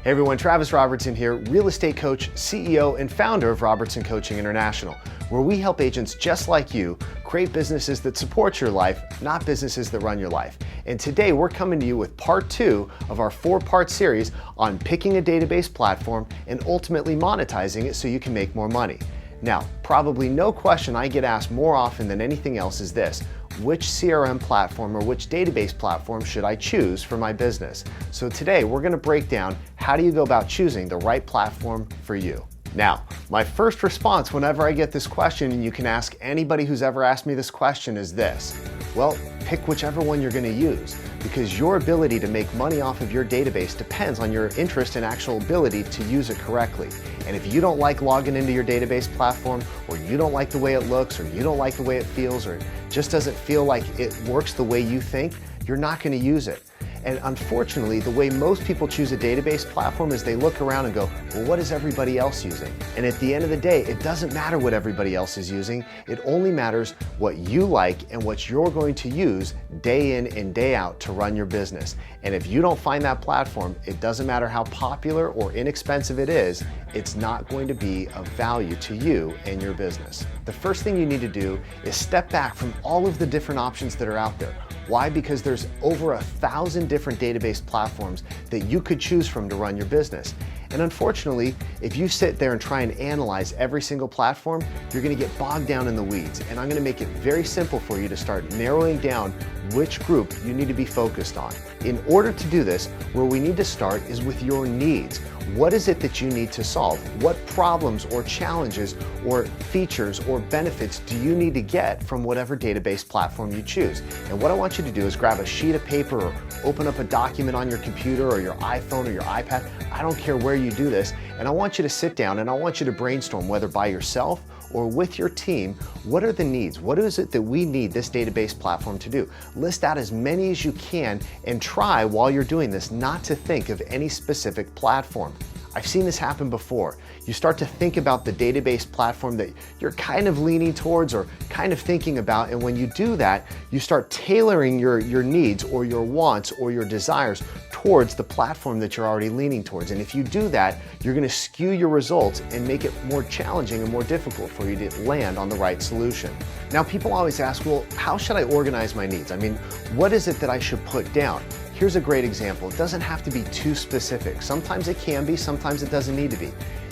Hey everyone, Travis Robertson here, real estate coach, CEO, and founder of Robertson Coaching International, where we help agents just like you create businesses that support your life, not businesses that run your life. And today we're coming to you with part 2 of our 4-part series on picking a database platform and ultimately monetizing it so you can make more money. Now, probably no question I get asked more often than anything else is this: which CRM platform or which database platform should I choose for my business? So today we're going to break down how do you go about choosing the right platform for you. Now, my first response whenever I get this question, and you can ask anybody who's ever asked me this question, is this: well, pick whichever one you're going to use, because your ability to make money off of your database depends on your interest and actual ability to use it correctly. And if you don't like logging into your database platform, or you don't like the way it looks, or you don't like the way it feels, or it just doesn't feel like it works the way you think, you're not going to use it. And unfortunately, the way most people choose a database platform is they look around and go, well, what is everybody else using? And at the end of the day, it doesn't matter what everybody else is using. It only matters what you like and what you're going to use day in and day out to run your business. And if you don't find that platform, it doesn't matter how popular or inexpensive it is, it's not going to be of value to you and your business. The first thing you need to do is step back from all of the different options that are out there. Why? Because there's over 1,000 different database platforms that you could choose from to run your business. And unfortunately, if you sit there and try and analyze every single platform, you're going to get bogged down in the weeds. And I'm going to make it very simple for you to start narrowing down which group you need to be focused on. In order to do this, where we need to start is with your needs. What is it that you need to solve? What problems or challenges or features or benefits do you need to get from whatever database platform you choose? And what I want you to do is grab a sheet of paper or open up a document on your computer or your iPhone or your iPad. I don't care where you do this. And I want you to sit down and I want you to brainstorm, whether by yourself or with your team, what are the needs? What is it that we need this database platform to do? List out as many as you can and try while you're doing this not to think of any specific platform. I've seen this happen before. You start to think about the database platform that you're kind of leaning towards or kind of thinking about, and when you do that, you start tailoring your needs or your wants or your desires towards the platform that you're already leaning towards. And if you do that, you're going to skew your results and make it more challenging and more difficult for you to land on the right solution. Now, people always ask, well, how should I organize my needs? I mean, what is it that I should put down? Here's a great example. It doesn't have to be too specific. Sometimes it can be, sometimes it doesn't need to be.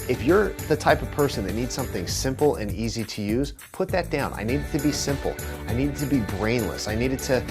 If you're the type of person that needs something simple and easy to use, put that down. I need it to be simple. I need it to be brainless. I need it to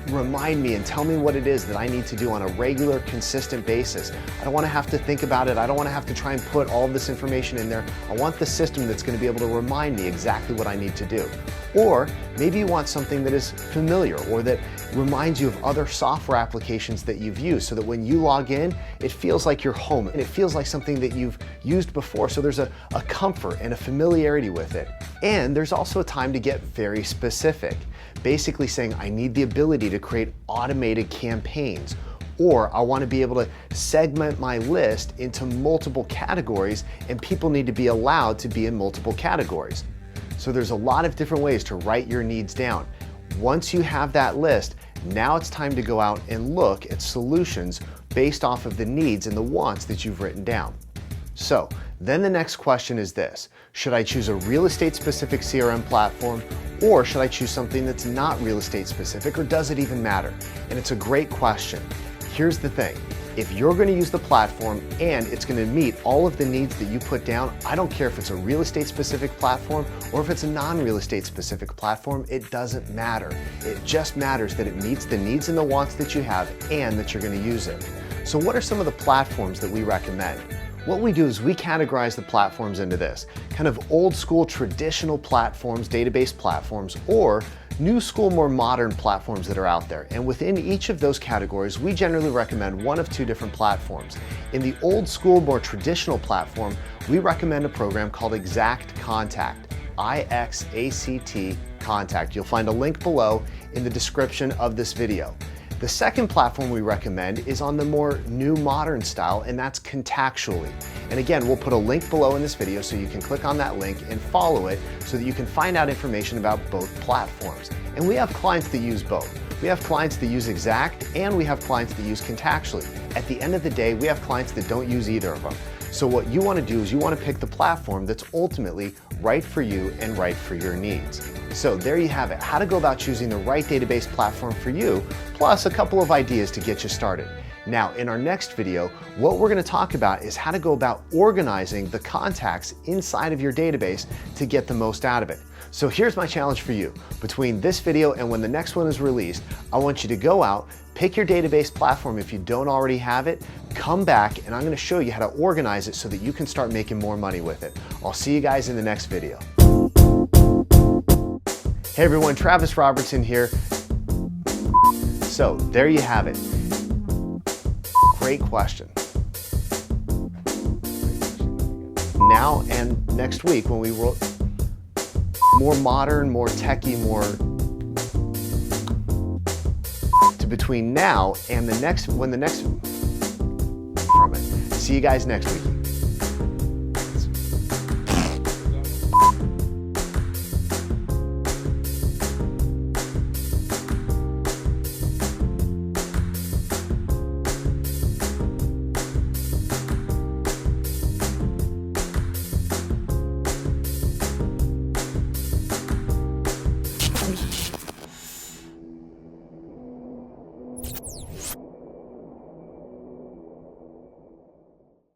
remind me and tell me what it is that I need to do on a regular, consistent basis. I don't want to have to think about it. I don't want to have to try and put all of this information in there. I want the system that's going to be able to remind me exactly what I need to do. Or maybe you want something that is familiar or that reminds you of other software applications that you've used, so that when you log in, it feels like you're home and it feels like something that you've used before. So there's a comfort and a familiarity with it. And there's also a time to get very specific, basically saying, I need the ability to create automated campaigns, or I want to be able to segment my list into multiple categories, and people need to be allowed to be in multiple categories. So there's a lot of different ways to write your needs down. Once you have that list, now it's time to go out and look at solutions based off of the needs and the wants that you've written down. So then the next question is this: should I choose a real estate specific CRM platform, or should I choose something that's not real estate specific, or does it even matter? And it's a great question. Here's the thing. If you're going to use the platform and it's going to meet all of the needs that you put down, I don't care if it's a real estate specific platform or if it's a non-real estate specific platform, it doesn't matter. It just matters that it meets the needs and the wants that you have and that you're going to use it. So what are some of the platforms that we recommend? What we do is we categorize the platforms into this: kind of old school traditional platforms, database platforms, or new school, more modern platforms that are out there. And within each of those categories, we generally recommend one of 2 different platforms. In the old school, more traditional platform, we recommend a program called Ixact Contact, Ixact Contact. You'll find a link below in the description of this video. The second platform we recommend is on the more new modern style, and that's Contactually. And again, we'll put a link below in this video so you can click on that link and follow it so that you can find out information about both platforms. And we have clients that use both. We have clients that use Ixact, and we have clients that use Contactually. At the end of the day, we have clients that don't use either of them. So what you want to do is you want to pick the platform that's ultimately right for you and right for your needs. So there you have it, how to go about choosing the right database platform for you, plus a couple of ideas to get you started. Now, in our next video, what we're going to talk about is how to go about organizing the contacts inside of your database to get the most out of it. So here's my challenge for you. Between this video and when the next one is released, I want you to go out, pick your database platform if you don't already have it, come back, and I'm going to show you how to organize it so that you can start making more money with it. I'll see you guys in the next video. Hey everyone, Travis Robertson here. So there you have it. Great question. Now and next week when we roll more modern, more techie, more to between now and the next from it. See you guys next week.